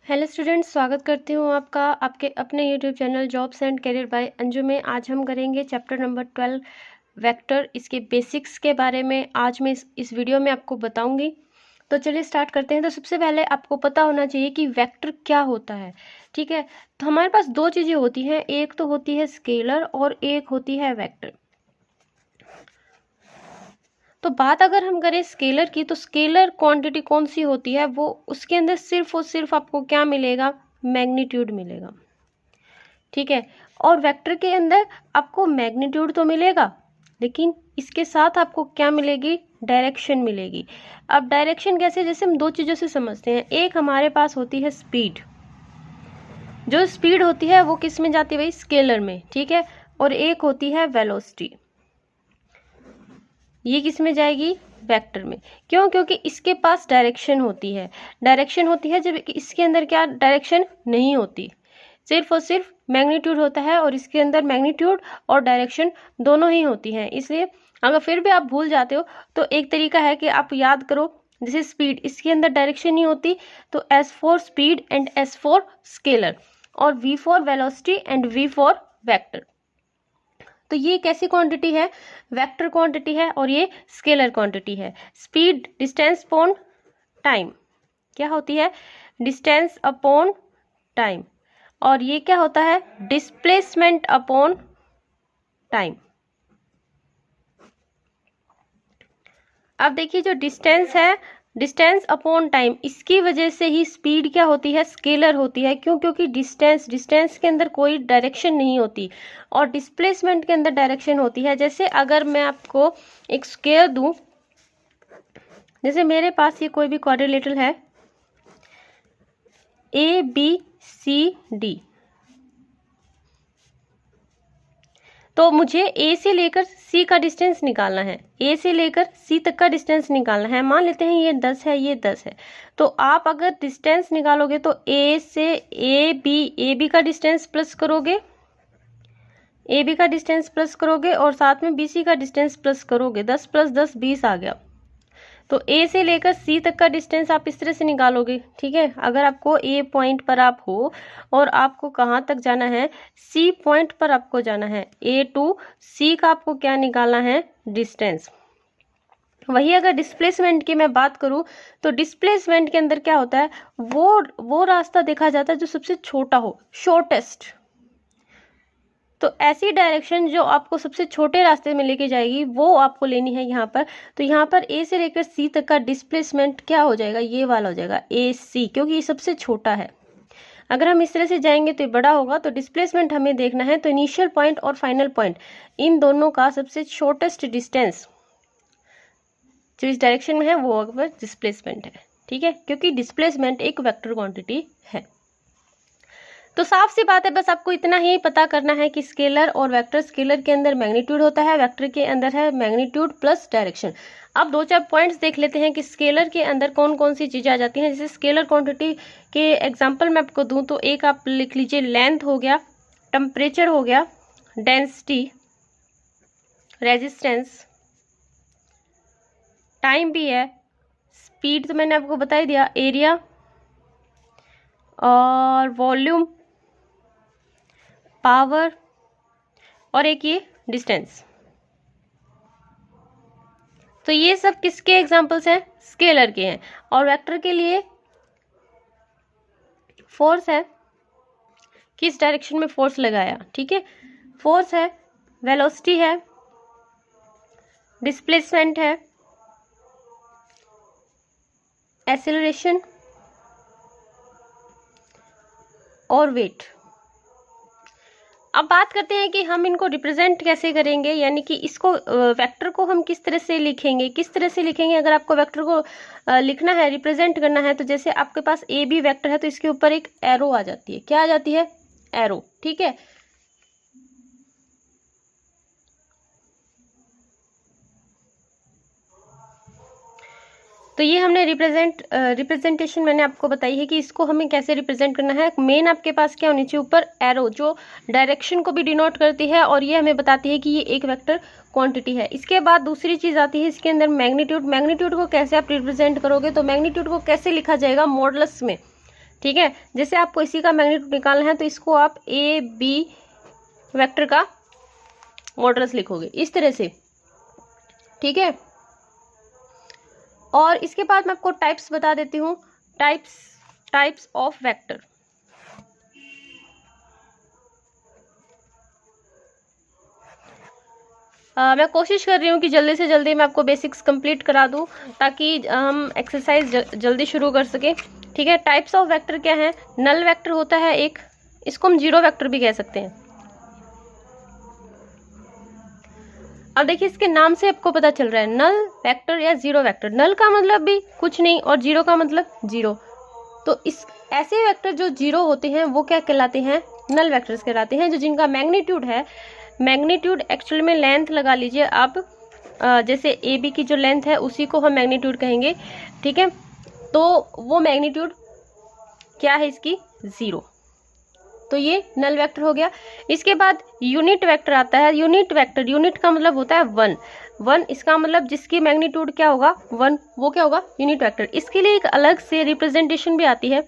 Hello students, स्वागत करती हूँ आपका आपके अपने YouTube channel jobs and career bye Anju में। आज हम करेंगे चैप्टर नंबर 12 वेक्टर, इसके बेसिक्स के बारे में आज मैं इस वीडियो में आपको बताऊंगी। तो चलिए स्टार्ट करते हैं। तो सबसे पहले आपको पता होना चाहिए कि वेक्टर क्या होता है। ठीक है, तो हमारे पास दो चीज़ें होती हैं, एक तो होती है स्केलर और एक होती है वेक्टर। तो बात अगर हम करें स्केलर की, तो स्केलर क्वांटिटी कौन सी होती है, वो उसके अंदर सिर्फ और सिर्फ आपको क्या मिलेगा, मैग्नीट्यूड मिलेगा। ठीक है, और वेक्टर के अंदर आपको मैग्नीट्यूड तो मिलेगा, लेकिन इसके साथ आपको क्या मिलेगी, डायरेक्शन मिलेगी। अब डायरेक्शन कैसे, जैसे हम दो चीज़ों से समझते हैं। एक हमारे पास होती है स्पीड, जो स्पीड होती है वो किस में जाती है भाई, स्केलर में। ठीक है, और एक होती है वेलोसिटी, ये किस में जाएगी, वेक्टर में। क्यों, क्योंकि इसके पास डायरेक्शन होती है। डायरेक्शन होती है जब इसके अंदर क्या डायरेक्शन नहीं होती, सिर्फ और सिर्फ मैग्नीट्यूड होता है, और इसके अंदर मैग्नीट्यूड और डायरेक्शन दोनों ही होती हैं। इसलिए अगर फिर भी आप भूल जाते हो तो एक तरीका है कि आप याद करो, जैसे स्पीड, इसके अंदर डायरेक्शन नहीं होती, तो S for speed and S for scalar, और V for velocity and V for vector. तो ये कैसी क्वांटिटी है, वेक्टर क्वांटिटी है, और ये स्केलर क्वांटिटी है। स्पीड डिस्टेंस अपॉन टाइम क्या होती है, डिस्टेंस अपॉन टाइम, और ये क्या होता है, डिस्प्लेसमेंट अपॉन टाइम। अब देखिए, जो डिस्टेंस है, डिस्टेंस अपॉन टाइम, इसकी वजह से ही स्पीड क्या होती है, स्केलर होती है। क्यों, क्योंकि डिस्टेंस के अंदर कोई डायरेक्शन नहीं होती, और डिस्प्लेसमेंट के अंदर डायरेक्शन होती है। जैसे अगर मैं आपको एक स्क्वायर दूं, जैसे मेरे पास ये कोई भी क्वाड्रिलेटरल है, ए बी सी डी, तो मुझे ए से लेकर सी का डिस्टेंस निकालना है, ए से लेकर सी तक का डिस्टेंस निकालना है। मान लेते हैं ये 10 है, ये 10 है, तो आप अगर डिस्टेंस निकालोगे तो ए से ए बी का डिस्टेंस प्लस करोगे, ए बी का डिस्टेंस प्लस करोगे, और साथ में बी सी का डिस्टेंस प्लस करोगे। 10 + 10 20 आ गया। तो ए से लेकर सी तक का डिस्टेंस आप इस तरह से निकालोगे। ठीक है, अगर आपको ए पॉइंट पर आप हो और आपको कहाँ तक जाना है, सी पॉइंट पर आपको जाना है, ए टू सी का आपको क्या निकालना है, डिस्टेंस। वही अगर डिस्प्लेसमेंट की मैं बात करूं, तो डिस्प्लेसमेंट के अंदर क्या होता है, वो रास्ता देखा जाता है जो सबसे छोटा हो, शॉर्टेस्ट। तो ऐसी डायरेक्शन जो आपको सबसे छोटे रास्ते में लेके जाएगी, वो आपको लेनी है यहाँ पर। तो यहाँ पर ए से लेकर सी तक का डिस्प्लेसमेंट क्या हो जाएगा, ये वाला हो जाएगा ए सी, क्योंकि ये सबसे छोटा है। अगर हम इस तरह से जाएंगे तो ये बड़ा होगा। तो डिस्प्लेसमेंट हमें देखना है, तो इनिशियल पॉइंट और फाइनल पॉइंट, इन दोनों का सबसे शॉर्टेस्ट डिस्टेंस जो इस डायरेक्शन में है, वो अगर डिस्प्लेसमेंट है। ठीक है, क्योंकि डिस्प्लेसमेंट एक वेक्टर क्वांटिटी है। तो साफ सी बात है, बस आपको इतना ही पता करना है कि स्केलर और वेक्टर, स्केलर के अंदर मैग्नीट्यूड होता है, वेक्टर के अंदर है मैग्नीट्यूड प्लस डायरेक्शन। अब दो चार पॉइंट्स देख लेते हैं कि स्केलर के अंदर कौन कौन सी चीजें आ जाती हैं। जैसे स्केलर क्वांटिटी के एग्जांपल मैं आपको दूं, तो एक आप लिख लीजिए, लेंथ हो गया, टेम्परेचर हो गया, डेंसिटी, रेजिस्टेंस, टाइम भी है, स्पीड तो मैंने आपको बता ही दिया, एरिया और वॉल्यूम, पावर, और एक ये डिस्टेंस। तो ये सब किसके एग्जांपल्स हैं, स्केलर के हैं। और वेक्टर के लिए फोर्स है, किस डायरेक्शन में फोर्स लगाया। ठीक है, फोर्स है, वेलोसिटी है, डिस्प्लेसमेंट है, एक्सेलरेशन और वेट। अब बात करते हैं कि हम इनको रिप्रेजेंट कैसे करेंगे, यानी कि इसको वेक्टर को हम किस तरह से लिखेंगे, किस तरह से लिखेंगे। अगर आपको वेक्टर को लिखना है, रिप्रेजेंट करना है, तो जैसे आपके पास ए बी वेक्टर है, तो इसके ऊपर एक एरो आ जाती है। क्या आ जाती है, एरो। ठीक है, तो ये हमने रिप्रेजेंटेशन मैंने आपको बताई है कि इसको हमें कैसे रिप्रेजेंट करना है। मेन आपके पास क्या होनी चाहिए, ऊपर एरो, जो डायरेक्शन को भी डिनोट करती है, और ये हमें बताती है कि ये एक वेक्टर क्वांटिटी है। इसके बाद दूसरी चीज आती है इसके अंदर, मैग्नीट्यूड। मैग्नीट्यूड को कैसे आप रिप्रेजेंट करोगे, तो मैग्नीट्यूड को कैसे लिखा जाएगा, मॉडुलस में। ठीक है, जैसे आपको इसी का मैग्नीट्यूड निकालना है तो इसको आप ए बी वेक्टर का मॉडुलस लिखोगे इस तरह से, ठीक है। और इसके बाद मैं आपको टाइप्स बता देती हूँ, टाइप्स ऑफ वेक्टर। मैं कोशिश कर रही हूँ कि जल्दी से जल्दी मैं आपको बेसिक्स कंप्लीट करा दूँ ताकि हम एक्सरसाइज जल्दी शुरू कर सके, ठीक है। टाइप्स ऑफ वेक्टर क्या है? नल वेक्टर होता है एक, इसको हम जीरो वेक्टर भी कह सकते हैं। अब देखिए इसके नाम से आपको पता चल रहा है नल वेक्टर या जीरो वेक्टर। नल का मतलब भी कुछ नहीं और जीरो का मतलब जीरो। तो इस ऐसे वेक्टर जो जीरो होते हैं वो क्या कहलाते हैं? नल वेक्टर्स कहलाते हैं, जो जिनका मैग्नीट्यूड है, मैग्नीट्यूड एक्चुअल में लेंथ लगा लीजिए आप, जैसे ए बी की जो लेंथ है उसी को हम मैग्नीट्यूड कहेंगे, ठीक है। तो वो मैग्नीट्यूड क्या है इसकी? जीरो। तो ये नल वेक्टर हो गया। इसके बाद यूनिट वेक्टर आता है। यूनिट वेक्टर, यूनिट का मतलब होता है वन। वन इसका मतलब जिसकी मैग्नीट्यूड क्या होगा? वन, वो क्या होगा? Unit vector. इसके लिए एक अलग से रिप्रेजेंटेशन भी आती है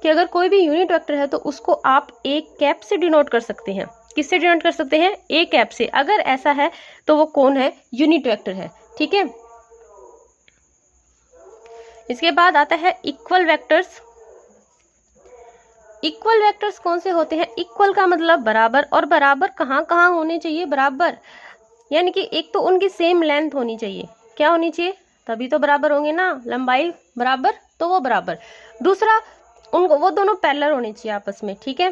कि अगर कोई भी यूनिट वेक्टर है तो उसको आप एक कैप से डिनोट कर सकते हैं। किससे डिनोट कर सकते हैं? एक कैप से। अगर ऐसा है तो वो कौन है? यूनिट वेक्टर है, ठीक है। इसके बाद आता है इक्वल वेक्टर्स। इक्वल वेक्टर्स कौन से होते हैं? इक्वल का मतलब बराबर, और बराबर कहाँ कहाँ होने चाहिए? बराबर यानी कि एक तो उनकी सेम लेंथ होनी चाहिए। क्या होनी चाहिए? तभी तो बराबर होंगे ना, लंबाई बराबर तो वो बराबर। दूसरा, उनको वो दोनों पैरेलल होने चाहिए आपस में, ठीक है।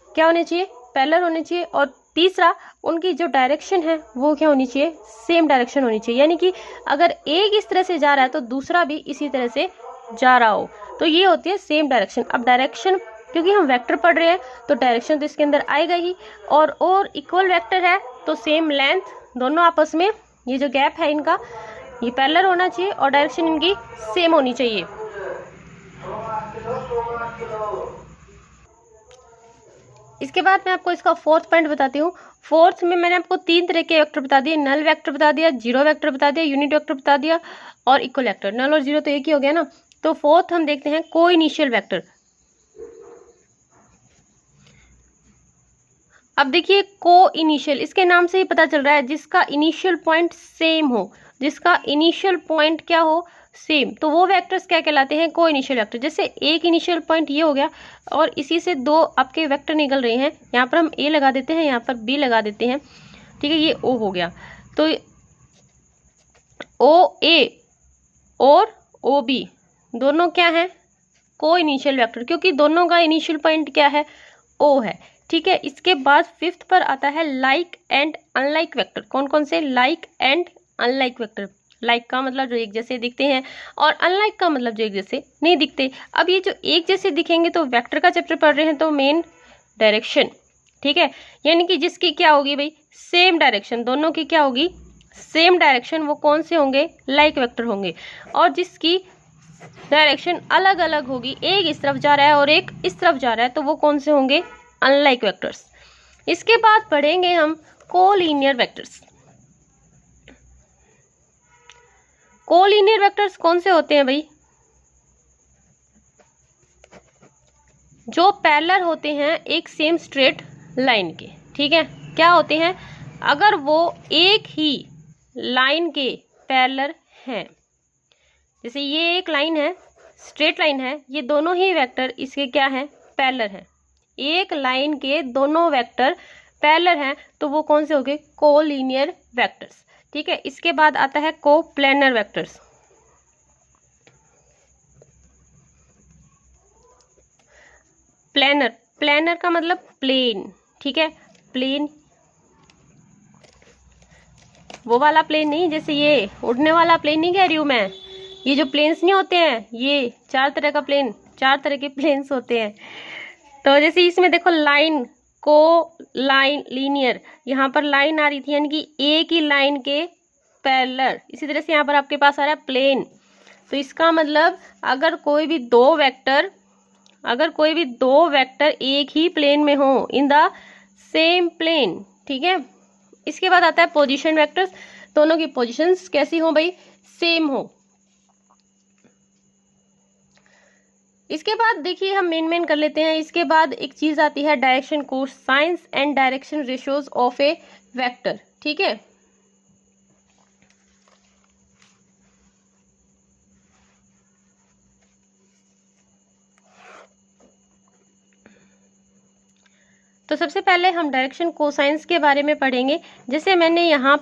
क्या होने चाहिए? पैरेलल होने चाहिए। और तीसरा, उनकी जो डायरेक्शन है वो क्या होनी चाहिए? सेम डायरेक्शन होनी चाहिए। यानी कि अगर एक इस तरह से जा रहा है तो दूसरा भी इसी तरह से जा रहा हो, तो ये होती है सेम डायरेक्शन। अब डायरेक्शन, क्योंकि हम वेक्टर पढ़ रहे हैं तो डायरेक्शन तो इसके अंदर आएगा ही, और इक्वल वेक्टर है तो सेम लेंथ, दोनों आपस में ये जो गैप है इनका ये पैरेलल होना चाहिए और डायरेक्शन इनकी सेम होनी चाहिए। इसके बाद मैं आपको इसका फोर्थ पॉइंट बताती हूँ। फोर्थ में मैंने आपको तीन तरह के वेक्टर बता दिए, नल वेक्टर बता दिया, जीरो वेक्टर बता दिया, यूनिट वेक्टर बता दिया और इक्वल वेक्टर। नल और जीरो तो एक ही हो गया ना। तो फोर्थ हम देखते हैं को इनिशियल वेक्टर। अब देखिए को इनिशियल, इसके नाम से ही पता चल रहा है जिसका इनिशियल पॉइंट सेम हो, जिसका इनिशियल पॉइंट क्या हो? सेम। तो वो वेक्टर्स क्या कहलाते हैं? को इनिशियल वेक्टर। जैसे एक इनिशियल पॉइंट ये हो गया और इसी से दो आपके वेक्टर निकल रहे हैं, यहाँ पर हम ए लगा देते हैं, यहाँ पर बी लगा देते हैं, ठीक है। ये ओ हो गया, तो ओ ए और ओ बी दोनों क्या है? को इनिशियल वेक्टर, क्योंकि दोनों का इनिशियल पॉइंट क्या है? ओ है, ठीक है। इसके बाद फिफ्थ पर आता है लाइक एंड अनलाइक वेक्टर। कौन कौन से? Like and unlike vector. Like का मतलब जो एक जैसे दिखते हैं और अनलाइक का मतलब जो एक जैसे नहीं दिखते। अब ये जो एक जैसे दिखेंगे तो वेक्टर का चैप्टर पढ़ रहे हैं तो मेन डायरेक्शन, ठीक है। यानी कि जिसकी क्या होगी भाई? सेम डायरेक्शन, दोनों की क्या होगी? सेम डायरेक्शन, वो कौन से होंगे? लाइक वेक्टर होंगे। और जिसकी डायरेक्शन अलग अलग होगी, एक इस तरफ जा रहा है और एक इस तरफ जा रहा है, तो वो कौन से होंगे? Unlike vectors. इसके बाद पढ़ेंगे हम कोलिनियर वेक्टर्स। कोलिनियर वेक्टर्स कौन से होते हैं भाई? जो पैरेलल होते हैं एक सेम स्ट्रेट लाइन के, ठीक है। क्या होते हैं? अगर वो एक ही लाइन के पैरेलल हैं, जैसे ये एक लाइन है, स्ट्रेट लाइन है, ये दोनों ही वेक्टर इसके क्या है? पैरेलल हैं। एक लाइन के दोनों वेक्टर पैरेलल हैं तो वो कौन से हो गए? कोलिनियर वेक्टर्स, ठीक है। इसके बाद आता है कोप्लेनर वेक्टर्स। प्लेनर, प्लेनर का मतलब प्लेन, ठीक है। प्लेन, वो वाला प्लेन नहीं, जैसे ये उड़ने वाला प्लेन नहीं कह रही हूं मैं। ये जो प्लेन्स नहीं होते हैं, ये चार तरह का प्लेन, चार तरह के प्लेन्स होते हैं। तो जैसे इसमें देखो लाइन, को लाइन लीनियर, यहाँ पर लाइन आ रही थी यानी कि एक ही लाइन के पैरेलल। इसी तरह से यहाँ पर आपके पास आ रहा है प्लेन। तो इसका मतलब अगर कोई भी दो वेक्टर एक ही प्लेन में हो, इन द सेम प्लेन, ठीक है। इसके बाद आता है पोजीशन वेक्टर्स। दोनों की पोजीशंस कैसी हो भाई? सेम हो। इसके बाद देखिए हम मेन कर लेते हैं। इसके बाद एक चीज आती है direction cosines and direction ratios of A vector. ठीक है, तो सबसे पहले हम डायरेक्शन कोसाइंस के बारे में पढ़ेंगे। जैसे मैंने यहाँ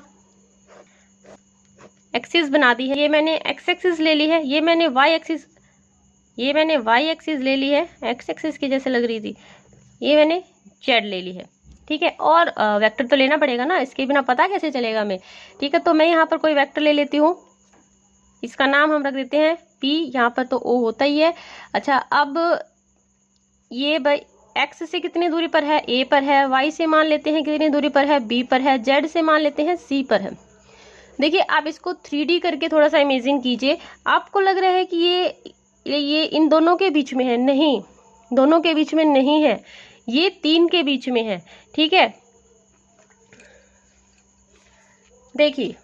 एक्सिस बना दी है, ये मैंने एक्स एक्सिस ले ली है, ये मैंने वाई एक्सिस ले ली है, एक्स एक्सिस की जैसे लग रही थी, ये मैंने जेड ले ली है। ठीक है, और वेक्टर तो लेना पड़ेगा ना, इसके बिना पता कैसे चलेगा हमें। ठीक है, तो मैं यहाँ पर कोई वेक्टर ले लेती हूँ, इसका नाम हम रख देते हैं P, यहाँ पर तो O होता ही है। अच्छा, अब ये भाई एक्स से कितनी दूरी पर है, A पर है, वाई से मान लेते हैं कितनी दूरी पर है, B पर है, जेड से मान लेते हैं C पर है। देखिए आप इसको 3D करके थोड़ा सा इमेजिन कीजिए। आपको लग रहा है कि ये इन दोनों के बीच में है, नहीं, दोनों के बीच में नहीं है, ये 3 के बीच में है। ठीक है, देखिए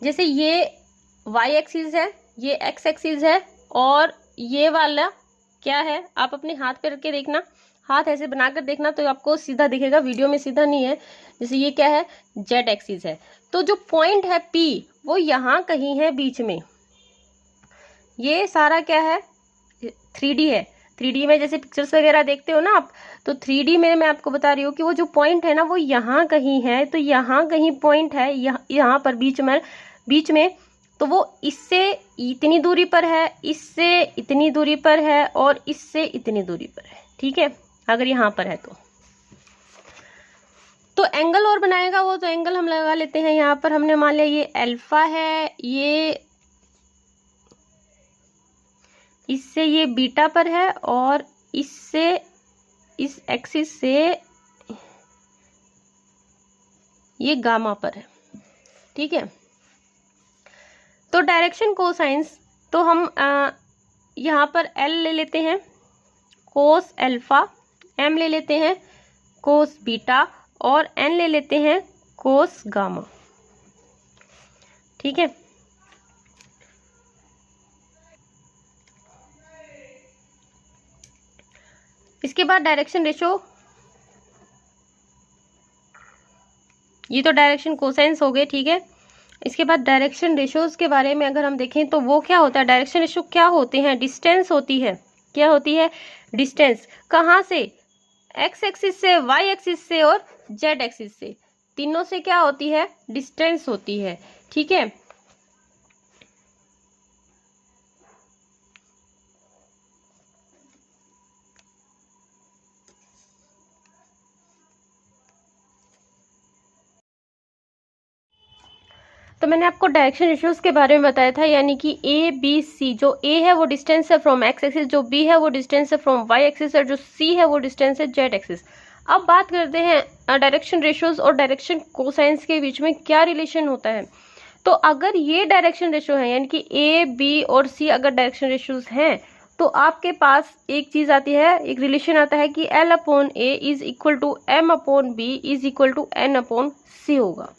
जैसे ये वाई एक्सिस है, ये एक्स एक्सिस है, और ये वाला क्या है, आप अपने हाथ पे रख के देखना, हाथ ऐसे बनाकर देखना तो आपको सीधा दिखेगा, वीडियो में सीधा नहीं है। जैसे ये क्या है, जेड एक्सिस है, तो जो पॉइंट है P वो यहाँ कहीं है बीच में। ये सारा क्या है, 3D है। 3D में जैसे पिक्चर्स वगैरह देखते हो ना आप, तो 3D में मैं आपको बता रही हूँ कि वो जो पॉइंट है ना वो यहाँ कहीं है, तो यहाँ कहीं पॉइंट है, यहाँ पर बीच में, तो वो इससे इतनी दूरी पर है, इससे इतनी दूरी पर है, और इससे इतनी दूरी पर है। ठीक है, अगर यहाँ पर है तो एंगल और बनाएगा वो, तो एंगल हम लगा लेते हैं। यहाँ पर हमने मान लिया ये अल्फा है, ये इससे ये बीटा पर है, और इससे इस एक्सिस से ये गामा पर है। ठीक है, तो डायरेक्शन कोसाइंस तो हम यहाँ पर L ले लेते हैं कोस अल्फा, M ले लेते हैं कोस बीटा, और N ले लेते हैं कोस गामा। ठीक है, इसके बाद डायरेक्शन रेशो, ये तो डायरेक्शन कोसाइंस हो गए। ठीक है, इसके बाद डायरेक्शन रेशोज के बारे में अगर हम देखें तो वो क्या होता है, डायरेक्शन रेशो क्या होते हैं, डिस्टेंस होती है। क्या होती है, डिस्टेंस। कहाँ से, एक्स एक्सिस से, वाई एक्सिस से, और जेड एक्सिस से, तीनों से क्या होती है, डिस्टेंस होती है। ठीक है, तो मैंने आपको डायरेक्शन रेशियोज के बारे में बताया था, यानी कि ए बी सी, जो ए है वो डिस्टेंस है फ्रॉम एक्स एक्सिस, जो बी है वो डिस्टेंस है फ्रॉम वाई एक्सिस, और जो सी है वो डिस्टेंस है जेड एक्सिस। अब बात करते हैं डायरेक्शन रेशियोज और डायरेक्शन कोसाइंस के बीच में क्या रिलेशन होता है। तो अगर ये डायरेक्शन रेशियो है, यानी कि ए बी और सी अगर डायरेक्शन रेशियोज हैं, तो आपके पास एक चीज आती है, एक रिलेशन आता है कि L upon A is equal to M upon B is equal to N upon C होगा।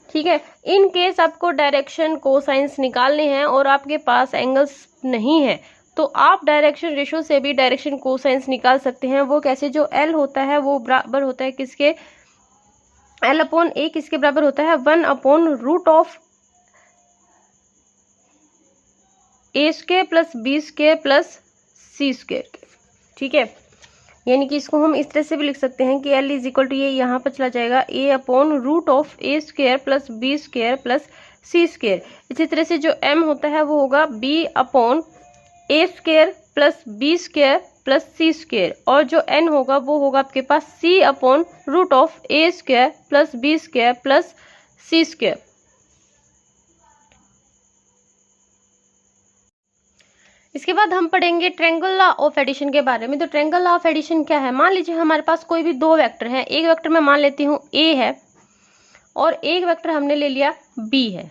ठीक है, इन केस आपको डायरेक्शन कोसाइंस निकालने हैं और आपके पास एंगल्स नहीं है, तो आप डायरेक्शन रेशियो से भी डायरेक्शन कोसाइंस निकाल सकते हैं। वो कैसे, जो L होता है वो बराबर होता है किसके, L अपॉन ए किसके बराबर होता है, 1 upon root of A square plus B square plus C square. ठीक है, यानी कि इसको हम इस तरह से भी लिख सकते हैं कि L इज इक्वल टू, ये यहाँ पर चला जाएगा, a upon root of A square plus B square plus C square. इसी तरह से जो M होता है वो होगा b upon A square plus B square plus C square, और जो N होगा वो होगा आपके पास c upon root of A square plus B square plus C square. इसके बाद हम पढ़ेंगे ट्रायंगल लॉ ऑफ एडिशन के बारे में। तो ट्रायंगल लॉ ऑफ एडिशन क्या है, मान लीजिए हमारे पास कोई भी दो वेक्टर हैं, एक वेक्टर मैं मान लेती हूँ A है, और एक वेक्टर हमने ले लिया B है।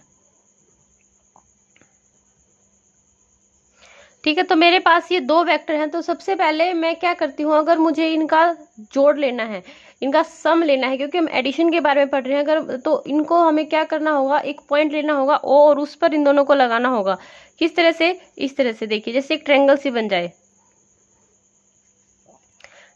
ठीक है, तो मेरे पास ये दो वेक्टर हैं, तो सबसे पहले मैं क्या करती हूँ, अगर मुझे इनका जोड़ लेना है, इनका सम लेना है, क्योंकि हम एडिशन के बारे में पढ़ रहे हैं अगर, तो इनको हमें क्या करना होगा, एक पॉइंट लेना होगा ओ और उस पर इन दोनों को लगाना होगा। किस तरह से, इस तरह से देखिए जैसे एक ट्रायंगल सी बन जाए,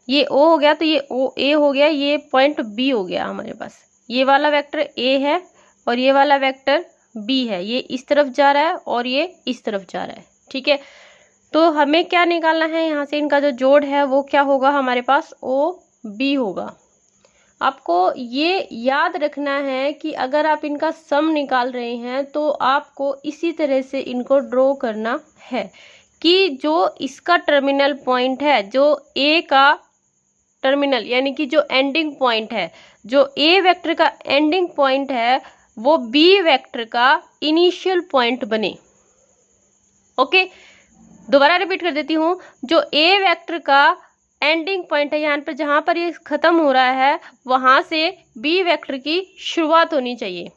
ये ओ हो गया तो ये ओ ए हो गया, ये पॉइंट बी हो गया हमारे पास। ये वाला वेक्टर ए है और ये वाला वेक्टर बी है, ये इस तरफ जा रहा है और ये इस तरफ जा रहा है, ठीक है। तो हमें क्या निकालना है यहाँ से, इनका जो जोड़ है वो क्या होगा हमारे पास, ओ बी होगा। आपको ये याद रखना है कि अगर आप इनका सम निकाल रहे हैं तो आपको इसी तरह से इनको ड्रॉ करना है कि जो इसका टर्मिनल पॉइंट है, जो ए का टर्मिनल यानी कि जो एंडिंग पॉइंट है, जो ए वेक्टर का एंडिंग पॉइंट है वो बी वेक्टर का इनिशियल पॉइंट बने। ओके, दोबारा रिपीट कर देती हूँ, जो ए वेक्टर का एंडिंग पॉइंट है, यहाँ पर जहां पर ये खत्म हो रहा है वहां से बी वेक्टर की शुरुआत होनी चाहिए।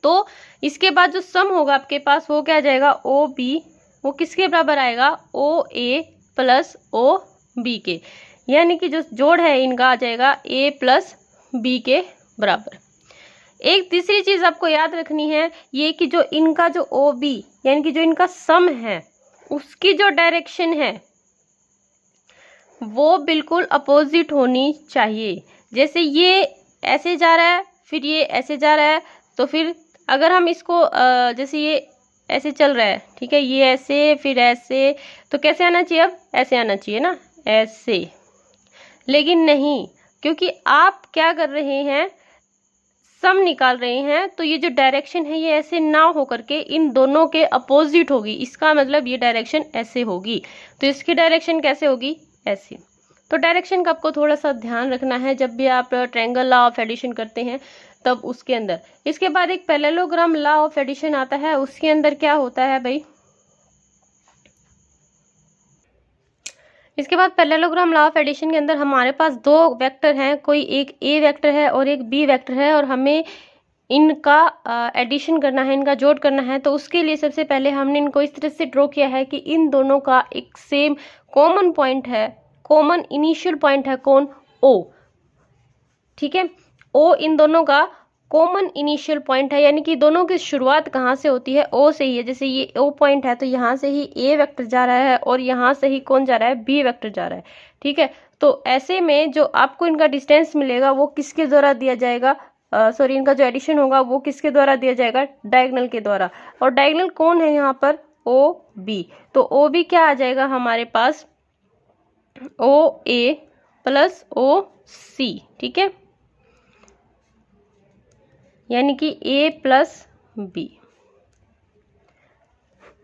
तो इसके बाद जो सम होगा आपके पास वो क्या आ जाएगा, ओ बी, वो किसके बराबर आएगा, ओ ए प्लस ओ बी के, यानी कि जो जोड़ है इनका आ जाएगा ए प्लस बी के बराबर। एक तीसरी चीज आपको याद रखनी है ये कि जो इनका जो ओ बी यानी कि जो इनका सम है उसकी जो डायरेक्शन है वो बिल्कुल अपोजिट होनी चाहिए। जैसे ये ऐसे जा रहा है फिर ये ऐसे जा रहा है, तो फिर अगर हम इसको जैसे ये ऐसे चल रहा है, ठीक है, ये ऐसे फिर ऐसे, तो कैसे आना चाहिए, अब ऐसे आना चाहिए ना, ऐसे। लेकिन नहीं, क्योंकि आप क्या कर रहे हैं, सम निकाल रहे हैं, तो ये जो डायरेक्शन है ये ऐसे ना हो करके इन दोनों के अपोजिट होगी। इसका मतलब ये डायरेक्शन ऐसे होगी, तो इसकी डायरेक्शन कैसे होगी, ऐसे। तो डायरेक्शन का आपको थोड़ा सा ध्यान रखना है जब भी आप ट्रायंगल लॉ ऑफ एडिशन करते हैं तब उसके अंदर। इसके बाद एक पैरेललोग्राम लॉ ऑफ एडिशन आता है, उसके अंदर क्या होता है भाई, इसके बाद पैरेललोग्राम लॉ ऑफ एडिशन के अंदर हमारे पास दो वेक्टर हैं, कोई एक ए वेक्टर है और एक बी वेक्टर है, और हमें इनका एडिशन करना है, इनका जोड़ करना है। तो उसके लिए सबसे पहले हमने इनको इस तरह से ड्रॉ किया है कि इन दोनों का एक सेम कॉमन पॉइंट है, कॉमन इनिशियल पॉइंट है कौन, ओ, ठीक है। ओ इन दोनों का कॉमन इनिशियल पॉइंट है, यानी कि दोनों की शुरुआत कहाँ से होती है, ओ से ही है। जैसे ये ओ पॉइंट है तो यहाँ से ही ए वेक्टर जा रहा है और यहाँ से ही कौन जा रहा है, बी वेक्टर जा रहा है, ठीक है। तो ऐसे में जो आपको इनका डिस्टेंस मिलेगा वो किसके द्वारा दिया जाएगा, सॉरी, इनका जो एडिशन होगा वो किसके द्वारा दिया जाएगा, डायगोनल के द्वारा। और डायगोनल कौन है यहाँ पर, ओ बी। तो ओ बी क्या आ जाएगा हमारे पास, ओ ए प्लस ओ सी, ठीक है, यानी कि ए प्लस बी।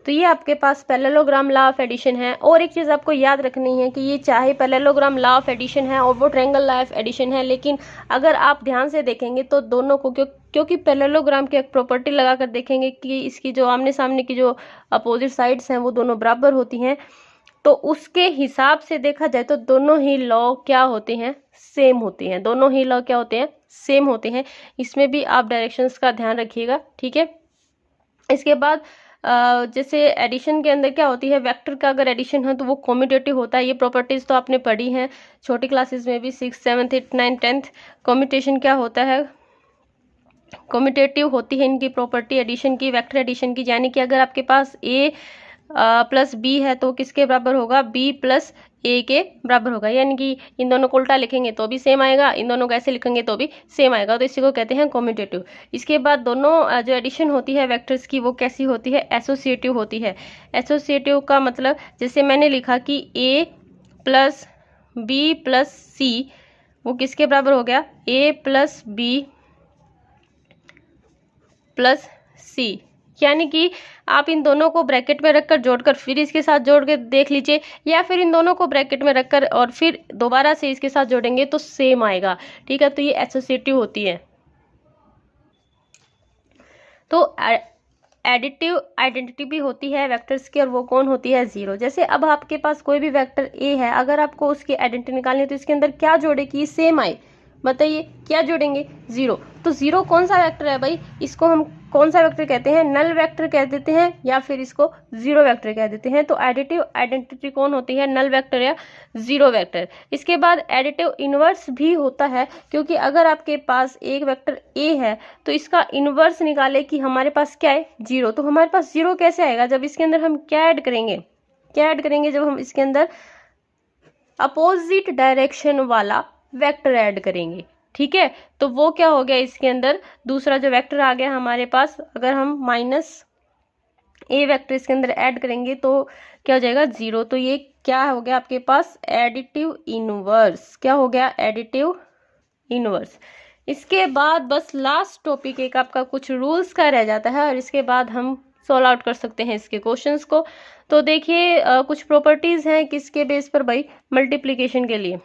तो ये आपके पास पैरेललोग्राम लॉ ऑफ एडिशन है। और एक चीज आपको याद रखनी है कि ये चाहे पैरेललोग्राम लॉ ऑफ एडिशन है और वो ट्रायंगल लॉ ऑफ एडिशन है, लेकिन अगर आप ध्यान से देखेंगे तो दोनों को क्योंकि पैरेललोग्राम की एक प्रॉपर्टी लगाकर देखेंगे कि इसकी जो आमने सामने की जो अपोजिट साइड्स हैं वो दोनों बराबर होती हैं, तो उसके हिसाब से देखा जाए तो दोनों ही लॉ क्या होते हैं, सेम होते हैं। दोनों ही लॉ क्या होते हैं, सेम होते हैं। इसमें भी आप डायरेक्शंस का ध्यान रखिएगा, ठीक है। इसके बाद जैसे एडिशन के अंदर क्या होती है, वेक्टर का अगर एडिशन है तो वो कम्यूटेटिव होता है। ये प्रॉपर्टीज तो आपने पढ़ी हैं छोटी क्लासेस में भी, 6th 7th 8th 9th 10th। Commutation क्या होता है, कम्यूटेटिव होती है इनकी प्रॉपर्टी एडिशन की, वेक्टर एडिशन की, यानी कि अगर आपके पास ए प्लस बी है तो किसके बराबर होगा, बी प्लस ए के बराबर होगा। यानी कि इन दोनों को उल्टा लिखेंगे तो भी सेम आएगा, इन दोनों को ऐसे लिखेंगे तो भी सेम आएगा, तो इसी को कहते हैं कम्यूटेटिव। इसके बाद दोनों जो एडिशन होती है वेक्टर्स की वो कैसी होती है, एसोसिएटिव होती है। एसोसिएटिव का मतलब जैसे मैंने लिखा कि ए प्लस बी प्लस सी वो किसके बराबर हो गया, ए प्लस बी प्लस सी, यानी कि आप इन दोनों को ब्रैकेट में रखकर जोड़कर फिर इसके साथ जोड़ के देख लीजिए, या फिर इन दोनों को ब्रैकेट में रखकर और फिर दोबारा से इसके साथ जोड़ेंगे तो सेम आएगा, ठीक है। तो ये एसोसिएटिव होती है। तो एडिटिव आइडेंटिटी भी होती है वेक्टर्स की, और वो कौन होती है, जीरो। जैसे अब आपके पास कोई भी वेक्टर ए है, अगर आपको उसकी आइडेंटिटी निकालनी है तो इसके अंदर क्या जोड़े कि सेम आए, बताइए क्या जोड़ेंगे, 0। तो 0 कौन सा वेक्टर है भाई, इसको हम कौन सा वेक्टर कहते हैं, नल वेक्टर कह देते हैं या फिर इसको 0 वेक्टर कह देते हैं। तो एडिटिव आइडेंटिटी कौन होती है, नल वेक्टर या 0 वेक्टर। इसके बाद एडिटिव इनवर्स भी होता है, क्योंकि अगर आपके पास एक वेक्टर ए है तो इसका इनवर्स निकाले कि हमारे पास क्या है, 0। तो हमारे पास 0 कैसे आएगा, जब इसके अंदर हम क्या ऐड करेंगे, जब हम इसके अंदर अपोजिट डायरेक्शन वाला वेक्टर ऐड करेंगे। ठीक है, तो वो क्या हो गया, इसके अंदर दूसरा जो वेक्टर आ गया हमारे पास, अगर हम -a वेक्टर इसके अंदर ऐड करेंगे तो क्या हो जाएगा, 0। तो ये क्या हो गया आपके पास, एडिटिव इनवर्स। क्या हो गया, एडिटिव इनवर्स। इसके बाद बस लास्ट टॉपिक एक आपका कुछ रूल्स का रह जाता है और इसके बाद हम सॉल्व आउट कर सकते हैं इसके क्वेश्चंस को। तो देखिए कुछ प्रॉपर्टीज हैं किसके बेस पर भाई, मल्टीप्लिकेशन के लिए।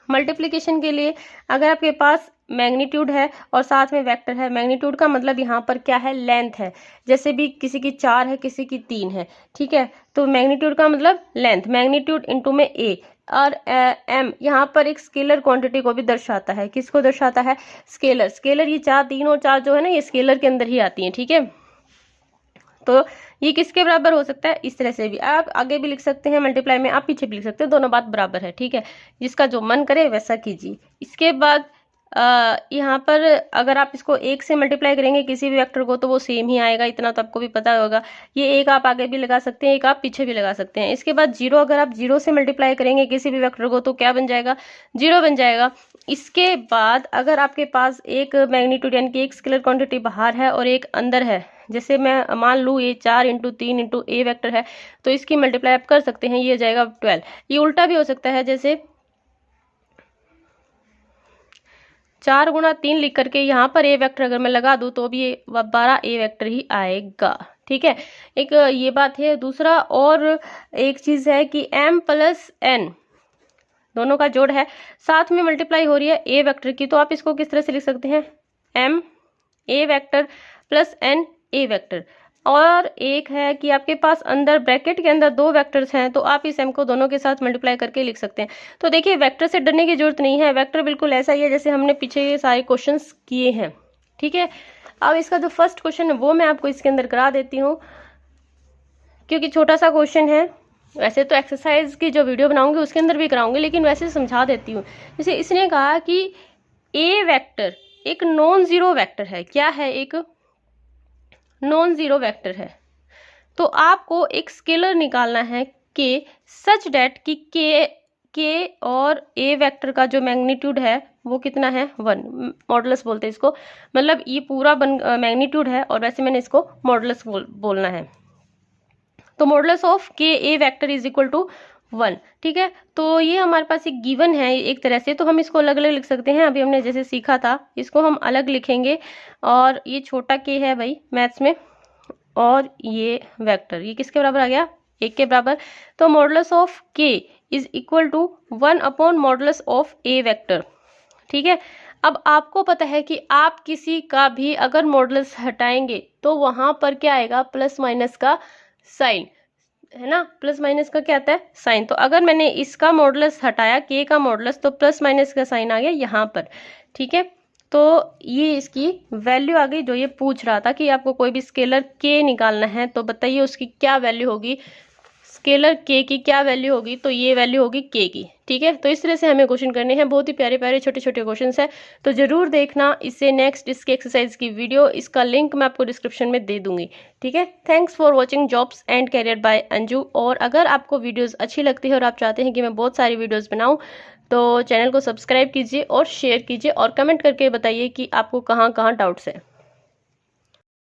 मल्टीप्लिकेशन के लिए अगर आपके पास मैग्नीट्यूड है और साथ में वेक्टर है, मैग्नीट्यूड का मतलब यहाँ पर क्या है, लेंथ है। जैसे भी किसी की 4 है, किसी की 3 है, ठीक है, तो मैग्नीट्यूड का मतलब लेंथ, मैग्नीट्यूड इनटू में a। और m यहाँ पर एक स्केलर क्वांटिटी को भी दर्शाता है। किसको दर्शाता है, स्केलर। स्केलर ये 4, 3 और 4 जो है ना, ये स्केलर के अंदर ही आती है। ठीक है, तो ये किसके बराबर हो सकता है, इस तरह से भी आप आगे भी लिख सकते हैं, मल्टीप्लाई में आप पीछे भी लिख सकते हैं, दोनों बात बराबर है। ठीक है, जिसका जो मन करे वैसा कीजिए। इसके बाद यहाँ पर अगर आप इसको 1 से मल्टीप्लाई करेंगे किसी भी वेक्टर को तो वो सेम ही आएगा, इतना तो आपको भी पता होगा। ये 1 आप आगे भी लगा सकते हैं, 1 आप पीछे भी लगा सकते हैं। इसके बाद 0, अगर आप 0 से मल्टीप्लाई करेंगे किसी भी वेक्टर को तो क्या बन जाएगा, 0 बन जाएगा। इसके बाद अगर आपके पास एक मैग्नीट्यूड यानी कि एक स्केलर क्वांटिटी बाहर है और एक अंदर है, जैसे मैं मान लूँ ये 4 × 3 × a वेक्टर है, तो इसकी मल्टीप्लाई आप कर सकते हैं, ये हो जाएगा 12। ये उल्टा भी हो सकता है, जैसे 4 × 3 लिख करके यहाँ पर a वेक्टर अगर मैं लगा दूँ तो भी ये 12 a वेक्टर ही आएगा। ठीक है, एक ये बात है। दूसरा और एक चीज है कि m + n दोनों का जोड़ है, साथ में मल्टीप्लाई हो रही है a वेक्टर की, तो आप इसको किस तरह से लिख सकते हैं, m a vector plus n a vector. और एक है कि आपके पास अंदर ब्रैकेट के अंदर 2 वेक्टर्स हैं, तो आप इस m को दोनों के साथ मल्टीप्लाई करके लिख सकते हैं। तो देखिए वेक्टर से डरने की जरूरत नहीं है, वेक्टर बिल्कुल ऐसा ही है जैसे हमने पीछे ये सारे क्वेश्चंस किए हैं। ठीक है, अब इसका जो फर्स्ट क्वेश्चन है वो मैं आपको इसके अंदर करा देती हूँ, क्योंकि छोटा सा क्वेश्चन है। वैसे तो एक्सरसाइज की जो वीडियो बनाऊंगी उसके अंदर भी कराऊंगी, लेकिन वैसे समझा देती हूँ। जैसे इसने कहा कि a वेक्टर एक नॉन जीरो वेक्टर है। क्या है, एक नॉन जीरो वेक्टर है। तो आपको एक स्केलर निकालना है k सच डेट कि k और a वेक्टर का जो मैग्नीट्यूड है वो कितना है, 1। मॉडुलस बोलते हैं इसको, मतलब ये पूरा मैग्नीट्यूड है और वैसे मैंने इसको मॉडुलस बोलना है। तो modulus of k a vector is equal to 1। ठीक है, तो ये हमारे पास एक गिवन है एक तरह से, तो हम इसको अलग अलग लिख सकते हैं। अभी हमने जैसे सीखा था इसको हम अलग लिखेंगे, और ये छोटा k है भाई मैथ्स में, और ये वेक्टर ये किसके बराबर आ गया, 1 के बराबर। तो modulus of k is equal to 1 upon modulus of a vector. ठीक है, अब आपको पता है कि आप किसी का भी अगर मॉडुलस हटाएंगे तो वहां पर क्या आएगा, प्लस माइनस का साइन, है ना, प्लस माइनस का क्या आता है, साइन। तो अगर मैंने इसका मॉडुलस हटाया k का मॉडुलस, तो प्लस माइनस का साइन आ गया यहाँ पर। ठीक है, तो ये इसकी वैल्यू आ गई। जो ये पूछ रहा था कि आपको कोई भी स्केलर k निकालना है तो बताइए उसकी क्या वैल्यू होगी, स्केलर k की क्या वैल्यू होगी, तो ये वैल्यू होगी k की। ठीक है, तो इस तरह से हमें क्वेश्चन करने हैं, बहुत ही प्यारे प्यारे छोटे छोटे क्वेश्चंस हैं, तो जरूर देखना इससे नेक्स्ट इसके एक्सरसाइज की वीडियो, इसका लिंक मैं आपको डिस्क्रिप्शन में दे दूंगी। ठीक है, thanks for watching jobs and career bye Anju. और अगर आपको वीडियोज अच्छी लगती है और आप चाहते हैं कि मैं बहुत सारी वीडियोज बनाऊँ, तो चैनल को सब्सक्राइब कीजिए और शेयर कीजिए और कमेंट करके बताइए कि आपको कहाँ कहाँ डाउट्स है।